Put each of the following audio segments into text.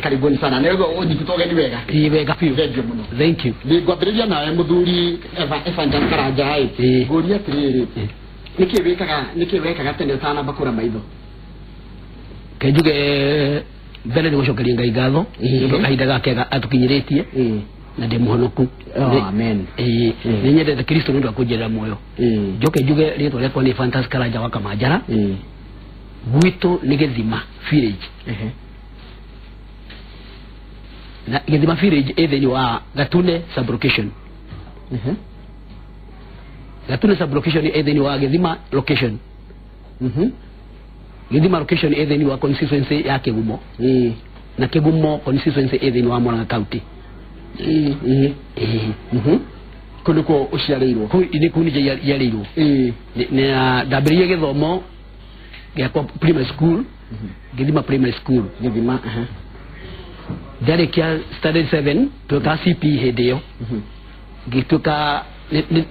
karibuni sana nego odi kutoka ni wega wega pio thank you ni gwabiriria na muthuri Evangelist Karanja hai guria tiriri niki wekaga tene sana bakura maitho kejuge mbere ni gucokeria ngai ngatho ndo kahinda gake atukinyiritie na ndi muhonoku amen ni nyendete Kristo ndo akunjira moyo njoke njuge ritwa riakwa ni Evangelist Karanja wa Kamanjara gwitu ni Githima village na Githima village etheni wa Gatune sublocation Gatune sublocation etheni wa Githima location Githima location etheni wa constituency ya Kigumo na Kigumo constituency etheni wa Murang'a county kuliko uciareirwo ni kuni ya reirwo na dabriye githomo ya primary school Githima primary school Githima Darikia study 7 tuka CP hedio gituka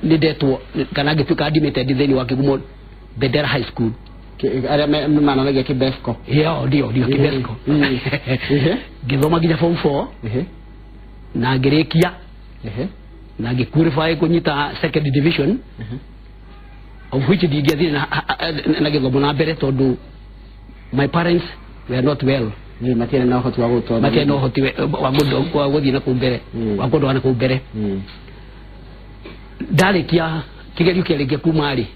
ni deto kana gituka admitted theni wa Kigumo Bedera high school ara mana na Kibesco ndio Kibesco githoma ginya form 4 na gerekia na gikurify kunyita second division of which digiathi na githomo na mbere tondu my parents were not well ni matena na hoti wa guto matena hoti wa gudo kwa guthi na kumbere wa gudo na kumbere darikia kigerio kielege kumari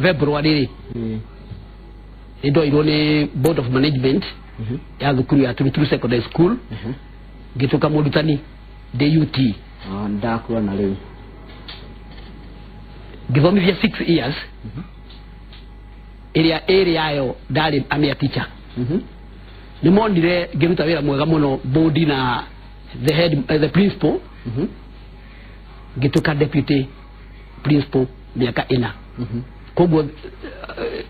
February ndo irone board of management ya thukuru ya True Secondary School gituka mudutani DUT ndakuwa na leo githomithia 6 years area ayo ndari amia teacher ni mondire ngiruta wira mwega muno bodi na the principal gituka deputy principal miaka ina koguo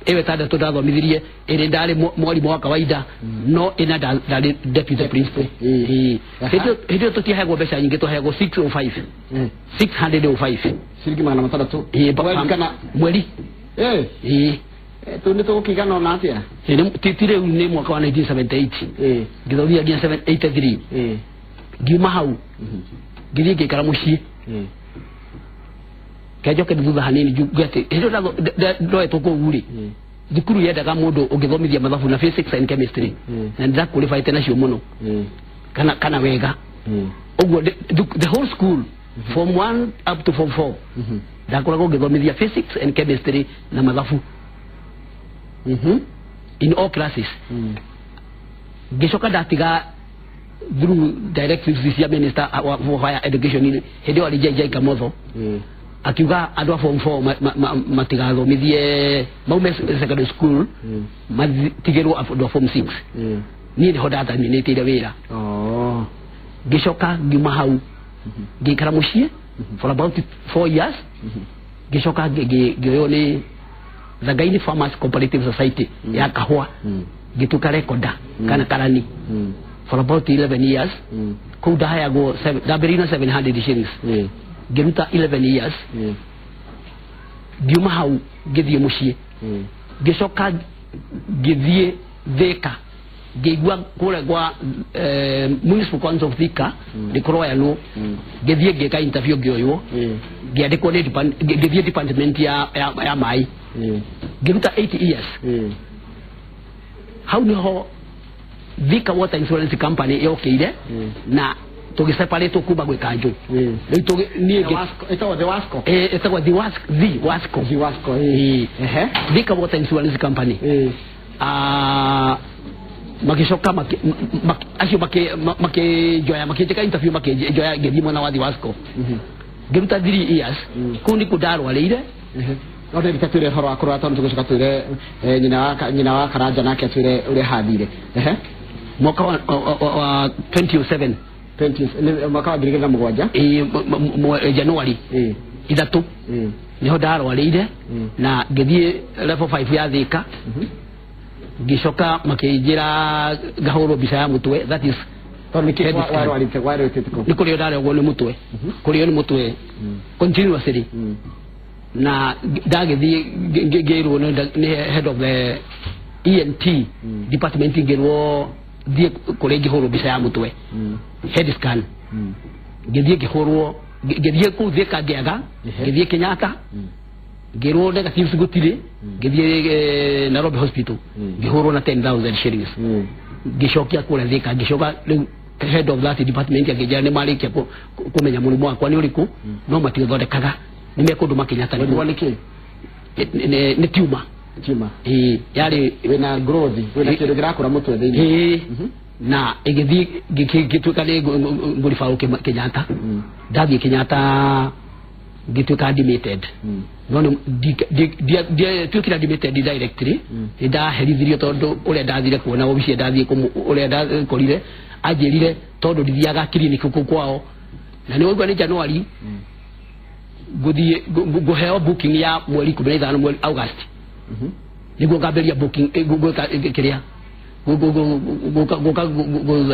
ewe tada to dathomithirie iri ndari mwalimu wa kawaida no ina ndari deputy principal hidio tutihegwo mbeca nyingi tuhegwo 605 shilingi magana matatatu kana mweri tu nito kigano na atia titire ni mwaka wa 1978 githothia gia 783 giuma hau githi ngikara mucii kejoke thutha hanini jugate hizo ndo tukuguri thukuru yendaga mundu ungithomithia mathabu na physics and chemistry na nda qualify nacio muno kana wega uguo the whole school from 1 up to form 4 ndakoragwo ngithomithia physics and chemistry na mathabu in all classes gicoka ndatiga through directives cia minister of higher education hidio alijai kamotho akiuga andu form 4 matigathomithie maume secondary school matigirwo andu form 6 ni ndi hodata ni nitire wira gicoka ngima hau ngikara mucie for about 4 years gicoka ngioyo ni the Gaini Farmers Cooperative Society ya kahua gituka rekoda kana karani for about 11 years kuda haya go dabirina 700 shillings giruta 11 years giuma hau githie mucie gicoka githie Thika gigwa kule kwa municipal council of Thika ndikoro ya no githie ngeka interview ngioyo giandikwo ni githie department ya mai giruta 8 years hau niho Thika Water Insurance Company yokeire na tugiseparate kuba gwikanju ni etawa the Wasco Thika Water Insurance Company magishoka acio makijoya makiteka interview makijoya ngithimo na wathi Wasco giruta 3 years kundi kudarwa leire ode bitatire horo akora tonto gucoka twire nyina wa Karanja nake twire uri handire mwaka wa 2007 mwaka wa 2007 January ithatu niho ndarwarire na ngithie level 5 ya Thika gicoka makijira gahoro bisa ya mutwe that is ni kurio ndare ogwo ni mutwe kurio ni mutwe continuously na ndagithie ngirwo ni head of the ENT department ngirwo die kolegi horo bisa ya mutwe head scan gedie kihoro gedie ku theka gega gedie Kenyatta gero daga tips gutire gedie Nairobi hospital gihoro na 10,000 shillings gishokia kula theka gishoka head of that department ya gejane mali ke ko kumenya mulimu akwa ni uriku no matigothodekaga nimekundu Kenyatta ni woneke ne tumor yari wena growth wena kero grakura mutwe thini na egethi gituka le nguri Faruki Kenyatta dathi Kenyatta gituka admitted no dia tukira admitted directly ida herithirio tondu ule ndathire kuona obici ndathie ule ndakorire ajerire tondu ndithiaga clinic kuku kwao na ni wigwa ni January guthie guheo booking ya mweri 15 mweri August niguo ngamberia booking kiria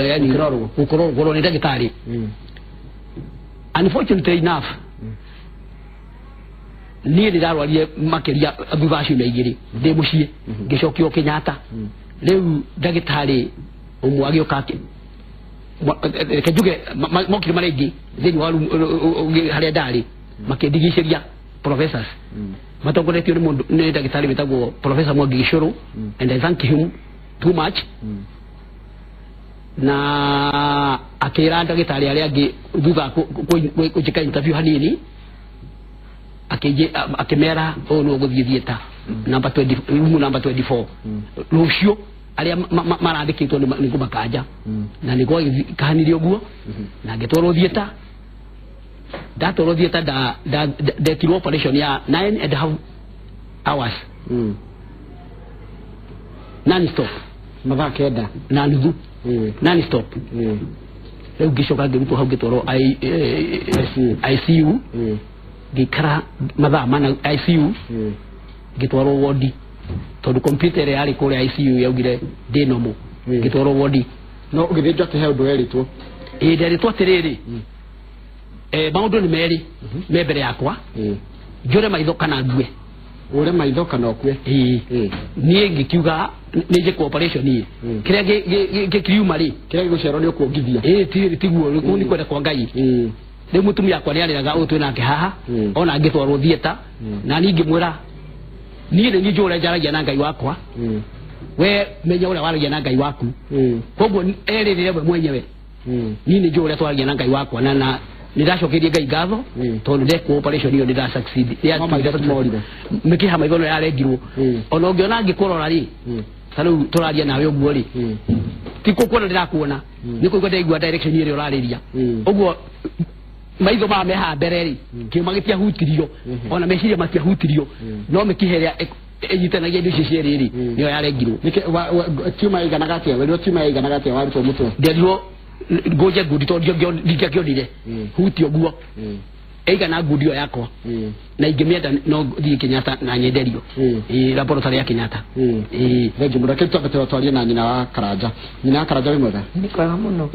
yani gukoro ni ndagitari unfortunately enough ni ndirarwarie makeria thutha cio igiri ndi mucie ngicokio Kenyatta riu ndagitari umwe agioka kejuge mokiri marengi thini waru haria ndari makindigiceria professors matongoretio ni mundu ni ndagitari wetagwo Professor Mwangi Gicuru and I thank him too much na akira ndagitari aria angi thutha kujika interview hanini akimera no guthie theater number 24 rucio aria marandikitwo ni kumakanja na ni kwa kahanirio guo na ngitwaro theater datoro theater da kilo operation ya 9.5 hours non stop mathaa kenda na nuthu non stop riu gicoka ngirutwo hau ngitwaro ICU gikara mathaa mana ICU gitwaro ward tondu computer yari kure ICU yaugire ndi nomo gitwaro ward no ugithijwa te heo ndweritwo nderitwo atiriri maundu ni meri membere yakwa njure maitho kana ngue ure maitho kana okwe nie ngikiuga nije cooperation ni kiria gikiriuma ri kiria gigucero ni ukuongithia tiguo ni kwenda kwa Ngai ni mutumia akwa ni ariraga utwe nake haha ona ngitwarwo theater na ningi mwira nie ni njure njaragia na Ngai wakwa we menya ura waragia na Ngai waku koguo eririre we mwenyewe ni njure twaragia na Ngai wakwa na niracokerie Ngai ngatho tondu de cooperation iyo ndira succeed mikiha maigono yarengirwo ona ungiona ngikurora ri tanu turaria nawe uguo ri tiko kuona ndirakuona niko igwa ndaigua direction iri urariria uguo maitho ma meha mbere ri kiuma gitia hutirio ona meciria matia hutirio no mikiheria ejitanagia ndici cieri ri niyo yarengirwo tiuma iganaga atia we tiuma iganaga atia warutwo mutwe nderirwo goje gudi to ndikionire huti oguo eiga na gudi yo yakwa na ingemienda no thie Kenyatta na nyenderio laboratory ya Kenyatta rejo mudaketo abatwaria na nyina wa Karanja wimwega niko muno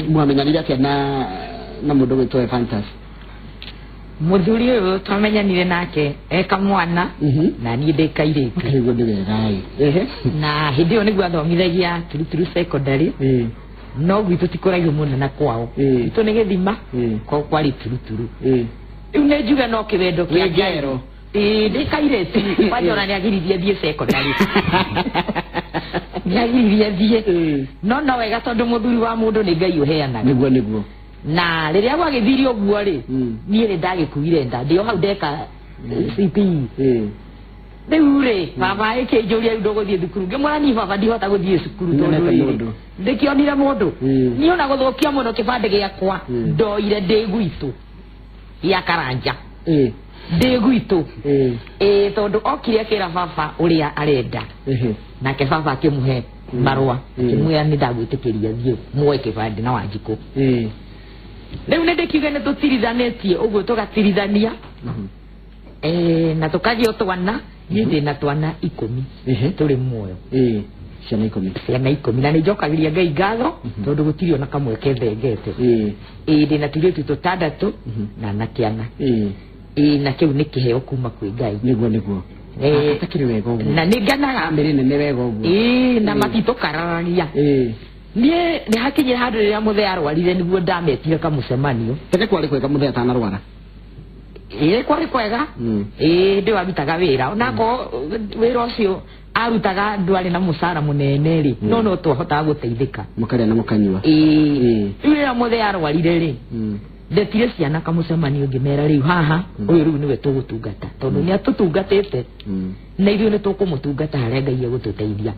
mwamenyanire atia na mundu wetwe Fantasy muthuri uyu twamenyanire nake eka mwana na ni ndikairite higo ndiwerai na hindi oni gwa thomithagia turuturu secondary no gwitu tikoragio muno na kwao itu ni githima kwa kwari turuturu riu ne njuga no kiwendo kia ngero ndikairite wanyona ni agiririe thie secondary ni agiririe thie no wega tondu muthuri wa mundu ni Ngai uheanaga niguo na riria gwagithirio guo ri nie ni ndagikuire nda ndio hau ndeka CP riu ri baba ikinjuria ndo guthie thukuru ngimwara ni baba ndihota guthie cukuru tondu ndikionire mundu ni ona guthukia muno kibande giakwa ndoire ndi gwitu ya Karanja ndi gwitu tondu okire akira baba uria arenda nake baba akimuhe marua kimwira ni ndagwitikiria thie muwe kibande na Wanjiku riu nindikiuga ni tutirithanetie uguo tugatirithania na tukagio twana ni na twana 10 turi muoyo ciana 10 na nijokagiria Ngai ngatho tondu gutirio na kamwe kethengete ndina turitu tutandatu na nakiana na kiu ni kiheo kuma kwi Ngai niguo atakiri wega uguo na ninganaga mirine ne wega uguo na matitokararagia ni hakinye handu riria muthe arwarire niguo ndametire kamucemanio tene kwari kwega muthe atanarwara kwari kwega ndi warutaga wira onako wira ucio arutaga ndwari na musara munene ri no twahotaga guteithika mukaria na mukanyua wira muthe arwarire ri ndetire ciana kamucemanio ngimera riu haha uyu riu niwe tugutungata tondu ni atutungatite na ithuĩ nĩ tũkũmũtungata harĩa Ngai egũtũteithia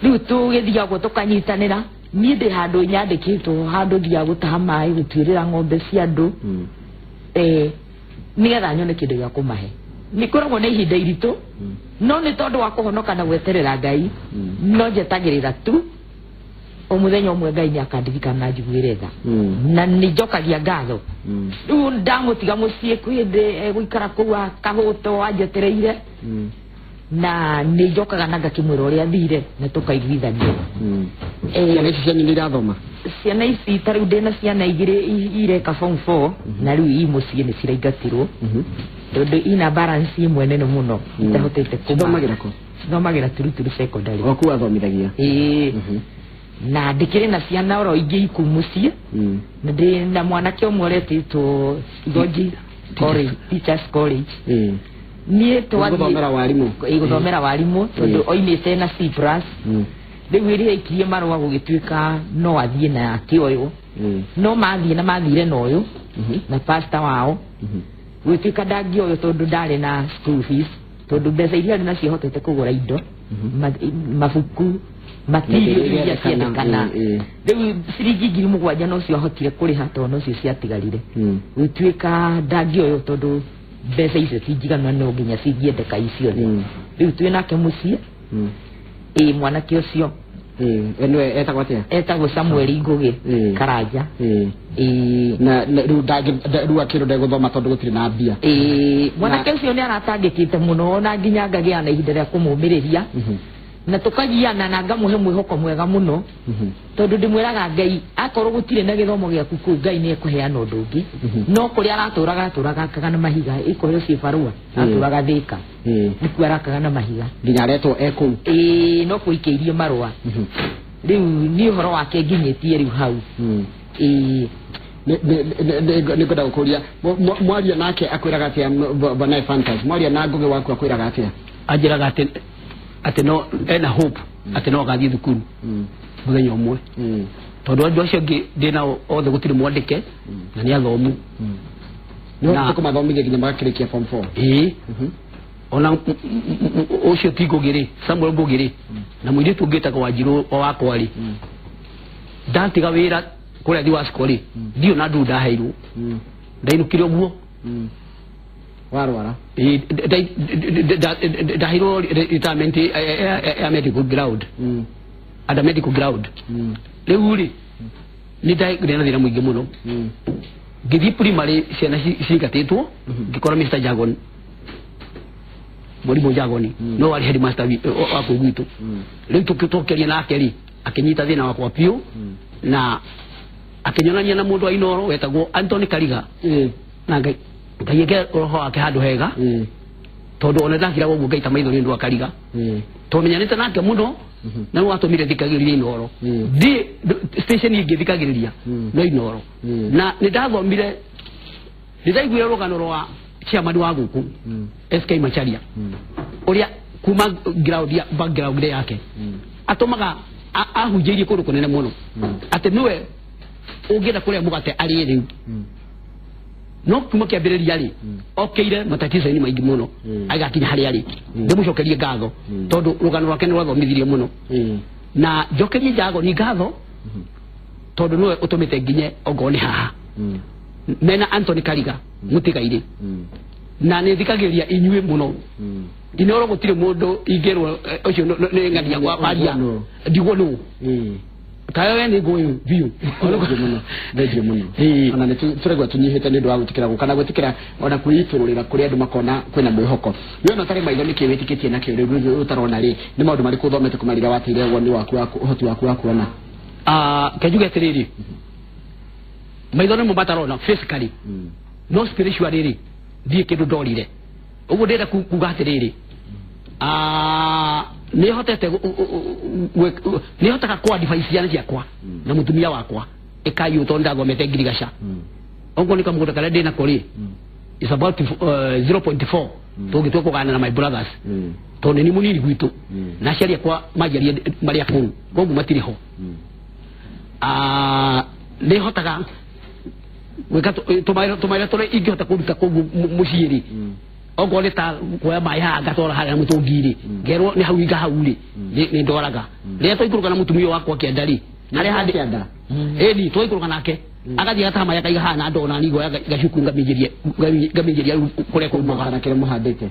riu tũgĩthiagwo tũkanyitanĩra niĩ ndĩ handũ nyandĩkĩtwo handũ thiaga gũtaha maĩ gũtuĩrĩra ng'ombe cia andũ nĩgetha nyone kĩndũ gĩa kũmahe nĩkoragwo nĩ ihinda iritũ no nĩ tondũ wa kũhonoka na gweterera Ngai no njetagĩrĩra tu omuthenya omwe Ngai nĩ akandirikana njiguĩre tha na nĩ njokagia ngatho rĩu ndamũtiga mũciĩ kwĩndĩ gũikara kũu akahũto anjetereire na nĩ njokaga na ngakĩmwĩra ũrĩa athire na tũkaiguithania ciana ici cianyu nĩ irathoma ciana ici ta rĩu ndĩna ciana igĩrĩ ireka form 4 na rĩu i mũciĩ nĩ ciraingatirwo tondũ ina balance imwe nene mũno itahotete thomagĩra Turuturu secondary oku athomithagia na ndikire na ciana oro ingĩ iku mũciĩ na ndĩ na mwanake ũmwe ũretĩtwo Goji College Teachers College niĩ gũthomera warimũ tondũ oimĩte na C+ rĩu ĩrĩa aikirie marũa gũgĩtuĩka no athiĩ na kĩoyo no mathiĩ na mathire na ũyũ na pastor wao gũtuĩka ndangĩoyo tondũ ndarĩ na school fees tondũ mbeca iria arĩ nacio hotete kũgũra indo mabuku material iria ciendekana rĩu ciringi 7,000 no cio hotire kũrĩha tondũ no cio ciatigarire gũtuĩka ndangĩoyo tondũ mbeca icio ti njiganu no nginya cingĩendeka icio rĩu twĩ nake mũciĩ mwanake ũcio enwe etagwo atĩa etagwo Samuel Ngũgĩ Karanja na rĩu akĩrwo ndegũthoma tondũ gũtirĩ na mbia mwanake ũcio nĩ aratangĩkĩte mũno na nginya ngagĩa na ihinda rĩa kũmũmĩrĩria na tukagiana na ngamũhe mwĩhoko mwega mũno tondũ ndĩmwĩraga Ngai akorwo gũtirĩ na gĩthomo gĩaku kũu Ngai nĩ ekũheana ũndũ ũngĩ no kũrĩa aratũraga akaga na mahiga ĩkoheo ciĩ barua atũraga Thĩka nĩkuo arakaga na mahiga nginya aretwo ekũu no kũikĩirie marũa rĩu nĩ ũhoro wake nginyĩtie rĩu hau nĩ ngwenda gũkũria mwaria nake akwĩraga atĩa Bwana Ephantus mwaria na Ngũgĩ waku akwĩraga atĩa anjĩraga atĩ no ena hope atĩ no agathiĩ thukuru mũthenya ũmwe tondũ andũ acio angĩ ndĩnao othe gũtirĩ mwandĩke na nĩ athomu nĩ kũmathomithia nginya magakĩrĩkia form 4 ona ũcio ti Ngũgĩ Samuel Ngũgĩ na mũirĩtu ũngĩ etagwo Wanjirũ o wakwa rĩ ndatiga wĩra kũrĩa thi Wasco rĩ ndio na ndu ndaheirwo ndainũkire ũguo warwara ndaheirwo retirement ya medical ground at a medical ground rĩu rĩ nĩ ndagĩa na thĩna mũingĩ mũno ngĩthiĩ primary ciana cingatĩtwo ngĩkora Mr. Jagon Mũrimũ Jagoni no warĩ headmaster wa kũu gwitũ rĩu tũkĩtokeria nake rĩ akĩnyita thĩna wakwa biũ na akĩnyonania na mũndũ wa Inoro wetagwo Anthony Kariga na Ngai ngaiĩke roho wake handũ hega tondũ ona ndakĩraga ũguo ngaita maitho nĩ ũndũ wa Kariga tũmenyanĩte nake mũno na nĩ watũmire thikagĩrĩria Inoro thiĩ station ingĩ thikagĩrĩria no Inoro na nĩ ndathomire nĩ ndaiguire rũgano rwa chairman wa gũkũ SK Macharia ũrĩa kuma background yake atũmaga ahunjĩirie kũndũ kũnene mũno atĩ nĩwe ũngĩenda kũrĩa mũgate arĩ rĩu no kuma kĩambĩrĩria rĩ okĩire matatizo-inĩ maingĩ mũno agakinya harĩa rĩ ndĩmũcokerie ngatho tondũ rũgano rwake nĩ rwathomithirie mũno na njokerie Jagoni ngatho tondũ nĩwe ũtũmĩte nginye ongoo nĩ haha mena Anthony Kariga mũtigaire na nĩ thikagĩrĩria inyuĩ mũno Inoro gũtirĩ mũndũ ingĩrwo ũcio nĩ ng'ania gwa baria ndigwo nũ kayo we nĩ ngũĩ biũ ndendio mũno ona nĩ tũregwa tũnyihĩte nĩ ũndũ wa gwĩtĩkĩra gũkana gwĩtĩkĩra ona kwĩitũrũrĩra kũrĩ andũ makona kwĩna mwĩhoko nĩ ona tarĩ maitho nĩkĩ wĩtĩkĩtie nakĩo rĩu ũtarona rĩ nĩ maũndũ marĩkũ ũthomete kũmarĩra wateire woni waku ũhoti waku wa kuona kenjuge atĩrĩrĩ maitho nĩmo matarona physically no spiritually rĩ thiĩ kĩndũ ndorire uguo ndenda kuga atiriri ni hotete ni hotaka kwa device yana ciakwa na mutumia wakwa ekayo tonda gomete ngirigasha ongo nikamugoda kala ndina kori is about 0.4 tugitwa kugana na my brothers tondu ni munini gwitu na ciaria kwa majaria maria kuru kogu matiri ho ni hotaga weka tumaira tole ingihota kuruta kogu muciiri ongo ni ta kwa mai ha gatora hara mutungiri gerwo ni hau iga hauri ni ndoraga ria toikuruka na mutumio wakwa kiandari ari handi kianda eni toikuruka nake agathi atama yakaiga hana ndona nigo gacuku ngamijeria kure ko muga na kire muhandite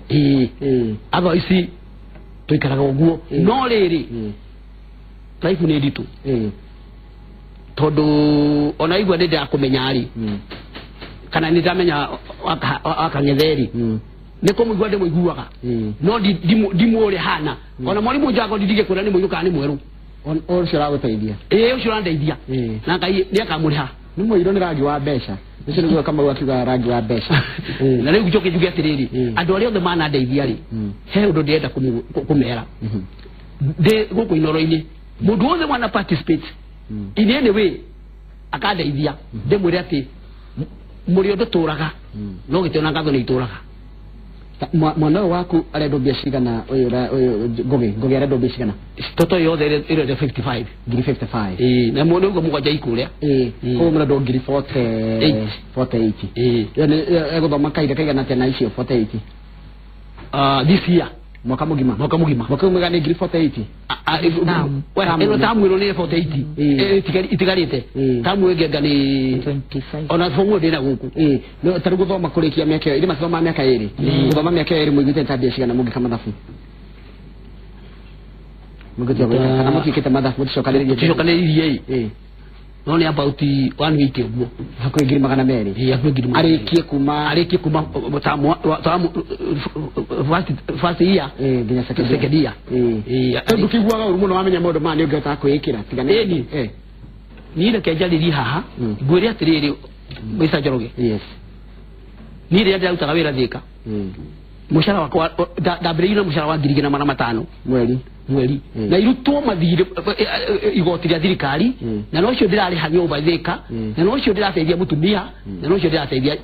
aba isi toikaraga uguo no riri life ni ditu tondu ona igwa ndenda akumenya ari kana nitamenya akangetheri niko mugwa ndemo iguaga no dimuore hana ona mwalimu jago ndidige kura ni muyuka ni mweru on shira guteidia ucio randeithia na ngai ni akamuriha ni muiro ni rangi wa besha nicio niguo kama wakiuga rangi wa besha na riu gicoke njuge atiriri andu aria othe mana ndeithia ri he undu ndienda kumera de guku inoro-ini mundu wothe mwana participate in any way akandeithia ndimwire ati muri undu turaga no gitiona ngatho ni ituraga mwana waku arendo biashigana uyu ngoge arendo biashigana toto yothe ire 55 ngiri 55 na mwana ugo mugwaja ikuria ko mwana ndo ngiri 48 yani egothoma kaiga na tena icio 48 this year mwaka mugima ni ngiri 48 eno tamu ino ni 48 itigarite tamu egega ni 25 ona fongo ndina guku no taru guthoma kurikia miaka iri mathoma miaka iri guthoma miaka iri mwigite tabia cigana mugika mathafu mugite kana mukikite mathafu tucokaniririe no ni about 1 week uguo hakwe ngiri magana meri hakwe ngiri arikie kuma tamu fast year nginya second year ndukiguaga urumo wamenya modo mani ungeta kwikira tigana ni ile kejali haha gwiri atiriri mwisa joroge ni ile ya utaga wira thika mushara wakwa dabirira mushara wa ngiri na mana matano mweli na irutwo mathire igoti rya thirikari na no cio ndirari ha nyumba thika na no cio ndirateithia mutumia na no cio ndirateithia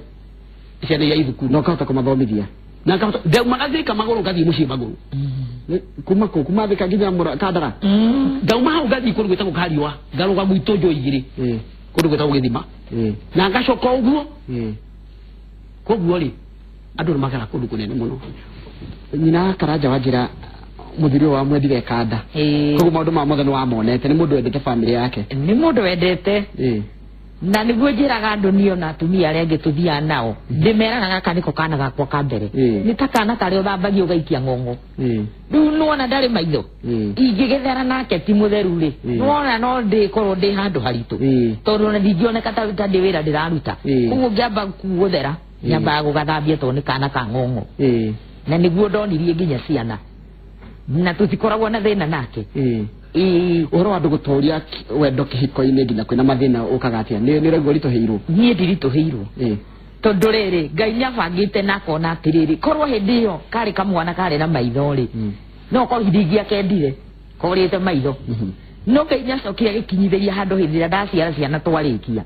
ciana ya ithukuru no kahota kumathomithia na kahota de magathika maguru gathi muci maguru kuma thika nginya mura kadara dauma hau gathi kuru gwita gukariwa ngaruga gwito njo igiri kuru gwita gugithima na ngacoka uguo koguo ri andu magara kundu kunene muno nyina karanja wanjira muthirio wa mwendire kanda koguo maundu ma mothe ni wamonete ni mundu wendete family yake ni mundu wendete na niguo njiraga andu nio na atumia aria angi tuthia nao ndimeraga gaka niko kana gakwa ka mbere ni takana tari uthambagia ugaikia ngongo riu nuona ndari maitho ingigethera nake ti mutheru ri nuona no ndikorwo ndi handu haritu tondu na ndingioneka ta ndi wira ndiraruta koguo ngiamba guthera nyamba gugathambia tondu ni kana ka ngongo na niguo ndonirie nginya ciana na tutikoragwo na thina nake oro andu gutoria wendo kihiko-ini nginya kwina mathina ukagatia ni raigua rituhiirwo nie ndirituhiirwo tondu riri ngai niabangite na akona atiriri korwo hindi iyo kari kamwana kari na maitho ri no korwo ndingi akendire korite maitho no ngai niacokire gikinyithiria handu hindi ria ndaciara ciana twarikia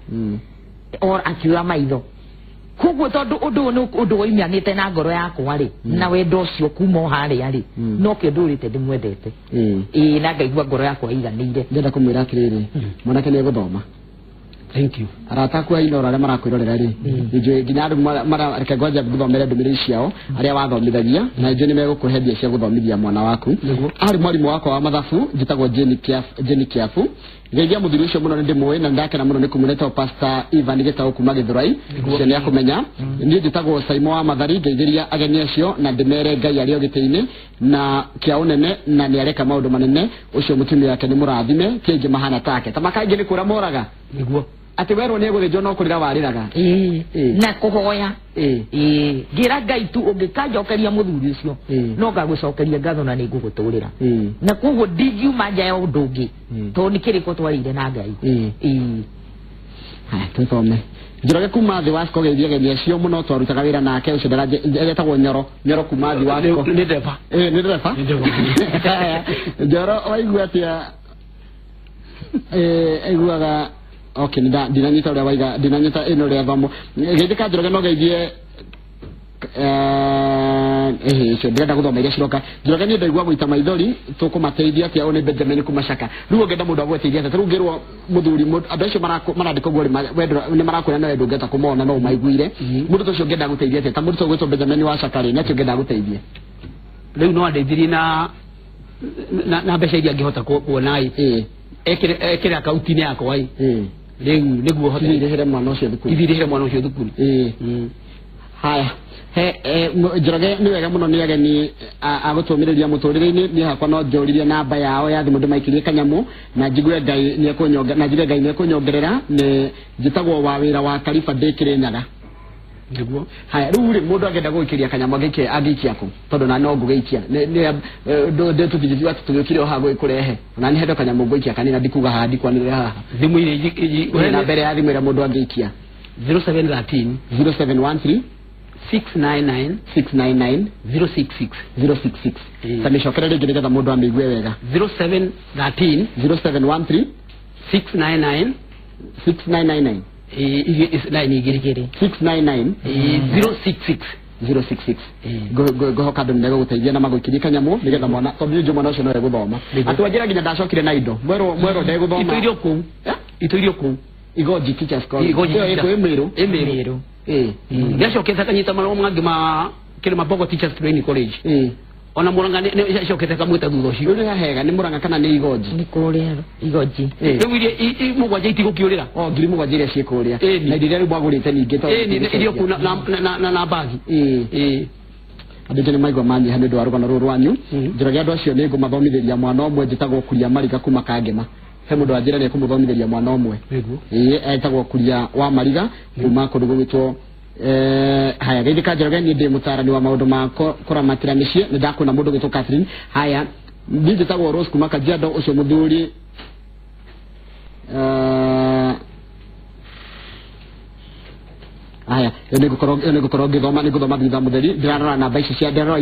or akiura maitho koguo tondu undu uimianite na ngoro yakwa ri na wendo ucio kuma haria ri no kä ndurite ndimwendete na ngaigua ngoro yakwa iganire ndenda kumwira atiriri mwanake ni guthoma thank you arata kwa inora aria marakwirorera ri injue nginya andu mareke ngwanja guthomera ndumiriri ciao aria wathomithagia na injue ni megukuhe mbia cia guthomithia mwana waku ari mwarimu wakwa wa mathabu njitagwo Jenny Kiafu ngegia muthuri ucio muno ndimwe na ndakena muno nikumuneta pastor Ivan Gitau kuma Githurai cio ni akumenya ni njitagwo Saimo wa Mathari ngeithiria ageni acio na ndimere ngai ario gitini na kia unene na ni areka maundu manene ucio mutumia wake ni murathime kingi mahana take tamakaingi ni kura moraga niguo ati werwo ni guthinjwo no kurira wariraga na kuhoya ngira ngai tu ungikanjokeria muthuri ucio no ngagucokeria ngatho na ni nguguturira na koguo ndingiuma nja ya undu ungi tondu ni kiriko twarire na ngai tuthome Njoroge kuma thi wa skoge iria gethia cio muno twarutaga wira nake ucio ndaraje etagwo nyoro kuma thi wa ni ndefa ni ndefa Njoro waigua atia aiguaga okay ndinanyita uria waiga ndinanyita ino ria thamo githika Njoroge no geithie icio ndenda guthoma iria ciroka Njoroge ni ndaigua guita maithori tukumateithia atia one Benjamin kumacaka riu ngenda mundu agweteithia ata riu ngirwo muthuri andu acio marandika guo ni marakwira na wendu ngeta kumona no maiguire mundu tucio ngenda guteithia atia ta mundu tugwitwo Benjamin wa Cakari na cio ngenda guteithia riu no andeithirie na mbeca iria ngihota kuona ekire akaunti-ini yakwa riu niguo hote ithirihire mwana ucio thukuru haya Njoroge ni wega muno ni ageni agutumiriria muturire-ini ni hakwa no njoririe namba yao ya thimu ndimaikirie kanyamu na njigue Ngai ni ekunyongerera ni njitagwo wa wira wa Tarifa ndikire nyaga niguo haya riu ri mundu agenda guikiria kanyamu agiikia ku tondu na no ngugeikia ni tuthithi watu tugikire o hago ikurehe na ni hendo kanyamu nguikia kanina ndikuga haha ndikwanire haha thimu ile na mbere ya thimu ira mundu agiikia 0713 699 066 tamishokera rege ngetha mundu ameigue wega 0713 699 line igirigiri 699 066 gohoka ndu ndego guteithia na magukiria kanyamu nigetha mwana tondu njo mwana ucio no eguthoma atwanjira nginya ndacokire na indo mwero ndeguthoma itoirio ku igoji teachers call igoji emiru ngashokeza kanyita maro mangima kile mabogo teachers training college ona muranga ne shokeza kamwita thutha ucio uri hahega ni muranga kana ni igoji ni kuria igoji riu irie mugwanja itigukiurira ngiri mugwanja iria ciikuria na iria riu mwagurite ningi to irio ku na bagi andũ nĩ maigua manyiha nĩ ũndũ wa rũgano rũrũ rwanyu Njoroge andũ acio nĩ ngũmathomithiria mwana ũmwe njĩtagwo Kuria Mariga kuma Kangema he mũndũ anjĩra nĩ ekũmũthomithĩria mwana ũmwe etagwo Kuria wa Mariga kuma kũndũ gwĩtwo haya gĩthika Njoroge niĩ ndĩ mũtaarani wa maũndũ ma kũramatĩra mĩciĩ nĩ ndakwĩna mũndũ gwĩtwo Catherine haya niĩ njĩtagwo Rose kuma Kajiado ũcio mũthuri haya ene gukorwo ngithoma ni guthoma thutha mutheri ndirarora namba ici cia ndirarora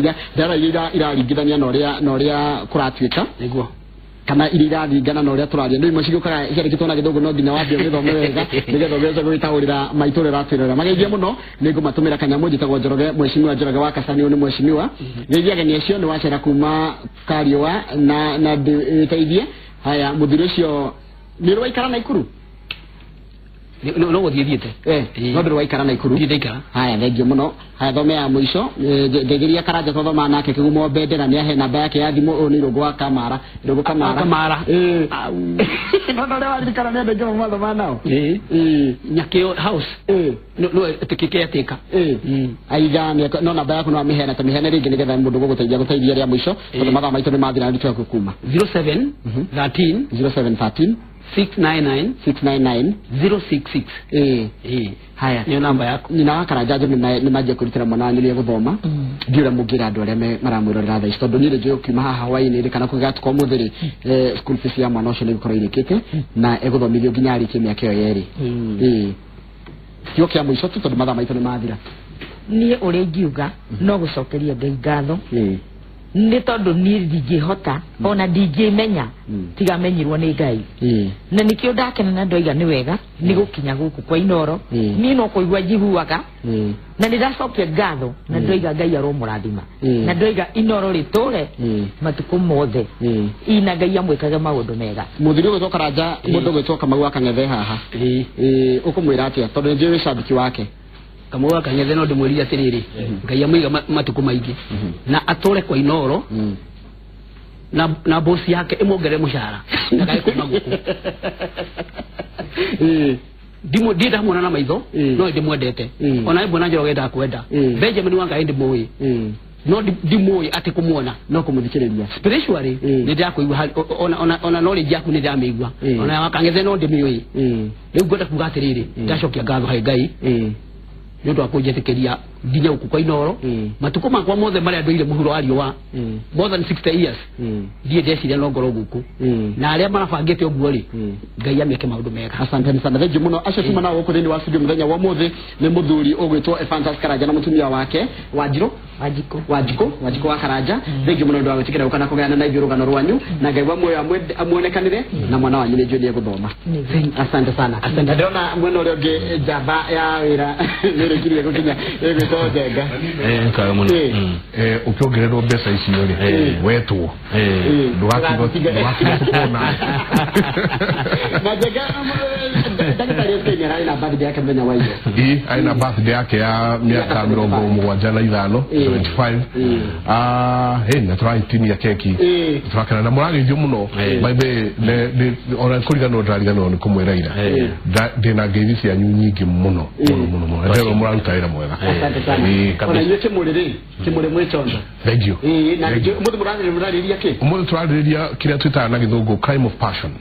iraringithania na uria kuratuika niguo kana iraringana na uria turaria ndio imwe cigũkaga ciarĩkĩtwo na gĩthũngũ no nginya wambie gĩthome wega nĩgetha ũgĩcoke gwĩtaũrĩra maitũra ratwĩrora mageithie mũno nĩ ngũmatũmĩra kanyamu njĩtagwo Njoroge Mheshimiwa Njoroge wa Kasani nĩ mheshimiwa geithia ageni acio nĩ wacera kuma Kariũa na ndĩteithie haya mũthuri ũcio nĩ rwaikara Naikuru no guthiethiete no ndĩrĩ waikara Naikuru ndĩikara haya thengio mũno haya thome ya mũico ngegeria Karanja thoma nake kĩgumo Bendera nĩ ahe namba yake ya thimũ ũyũ nĩ Irũngũ wa Kamara Irũngũ Kamara no ndore waririkana nĩ andũ njoma mathoma nao Nyakĩo house no tikike atika aiga no namba yaku no amĩheana ta mĩheane rĩngĩ nĩgetha mũndũ gũgũteithia rĩa mũico tondũ mathaa maitũ nĩ mathira nĩ twakũ kuma 0713 699 066 haya ni namba yako nyina wa Karanja nĩ manjia kũrutĩra mwana wanyu nĩ gũthoma ndiũra mũngira andũ arĩa maramwĩrorera thaa ici tondũ niĩ rĩngĩ ũkiuma haha hwaĩ-inĩ kana kũgatuka mũthĩ school fees ya mwana ũcio nĩ gũkorwo irĩkĩte na egũthomithio nginya arĩkie mĩaka ĩyo yerĩ kĩo kĩa mũico tu tondũ mathaa maitũ nĩ mathira niĩ ũrĩa ingiuga no gũcokeria Ngai ngatho nĩ tondũ niĩ ndingĩhota ona ndingĩmenya tiga menyirwo nĩ Ngai na nĩkĩo ndakena na ndoiga nĩ wega nĩ gũkinya gũkũ kwa Inoro niĩ no kũigua njiguaga na nĩ ndacokia ngatho na ndoiga Ngai aromũrathima na ndoiga Inoro rĩtũre matukũ mothe ina Ngai amwĩkage maũndũ mega mũthuri ũgwĩtwo Karanja mũndũ ũgwĩtwo Kamau Akang'ethe haha ũkũmwĩra atĩa tondũ nĩ njũĩ shabiki wake Kamau Akang'ethe no ndĩmwĩrire atĩrĩrĩ Ngai amũiga matukũ maingĩ na atũre kwa Inoro na bosi yake ĩmuongere mũcara na Ngai kuma gũkũ ndĩ ndamuona na maitho no ndĩmwendete ona mbona Njoroge ndakwenda Benjamin wa Ngai ndĩmũĩ no ndĩmũĩ atĩ kũmuona no kũmũthikĩrĩria spiritually nĩ ndakũigua ona knowledge yaku nĩ ndamĩigua ona Akang'ethe no ndĩmĩũĩ rĩu ngwenda kuga atĩrĩrĩ ndacokia ngatho harĩ Ngai nyo ndo akojetekeria nginya uku kwa inoro matuko makwa mothe maria ndoire muhuro wa riwa more than 60 years die ndeciria no ngoro guku na aria marabangite oguo ri ngai ameke maundu mega. Asante sana thank you muno acio tuma nao guku thini wa studio muthenya wa muthi ni muthuri ugwitwo Ephantus Karanja na mutumia wake Wanjiko wa Karanja thank you muno ndo awetikira ukana kugeana na ithurugano rwanyu na ngai wa muoyo amuonekanire na mwana wanyu ni Judy guthoma. Asante sana. Asante ndona mwena uri ungi jamba ya wira nire kiriye gukinya egwitwo Njenga kaga muno ukiongererwo mbeca icio ri wetwo ndwaki tukona na Njenga ndagitari Kenya rai na birthday yake menya wa hiyo aina birthday yake ya miaka 75 na try tini ya keki turakana na murage ndio muno baibe ne ora kurigano ndarigano ni kumweraira ndina ngeici ya nyingi muno ndero murarutaira mwega. Asante sana kana yote murere kimure mwetonda thank you na mudu murariria ke mudu turariria kiria twita na githungu crime of passion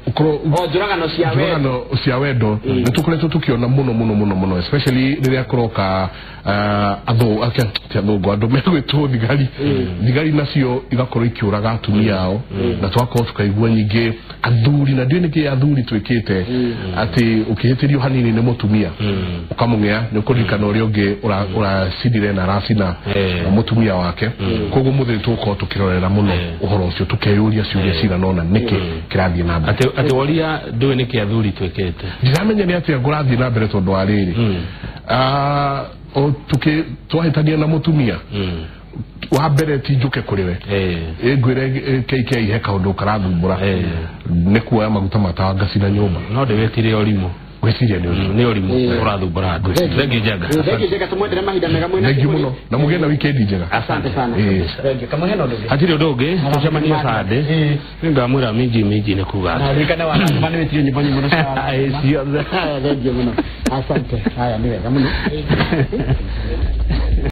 ukoro njuragano cia wendo nitukoretwo tukiona muno especially riria kuroka athu andu megwitwo thigari nacio igakorwo ikiuraga atumia ao na twakorwo tukaigua nyingi athuri na ndini ki athuri twikite ati ukihitirio hanini ni mutumia ukamungea ni ukurikana uri ungi uracidire na racina na mutumia wake koguo muthiri tuko tukirorera muno uhoro ucio tukeyuria ciuria ciganona niki kirathie na mbere ati woria ndui niki athuri twikite ndiramenya ni ati ngurathie na mbere tondu ariri twahitania na mutumia wa mbere ti njuke kuriwe ngwire KK he kaundu karathumbura ni kuoya maguta matawangacina nyumba no ndewetire orimu gwiciria ni orimu urathumbura andu thengi Njenga tumwendere mahinda mega mwena thengi muno na mugena weekend njega. Asante sana thengi kama heno ndugu hatiri ndugu tucemanie sade ningamwira mingi ni kuga na rikana wa mani wetire nyimbo muno sana thengi muno asante haya ni wega muno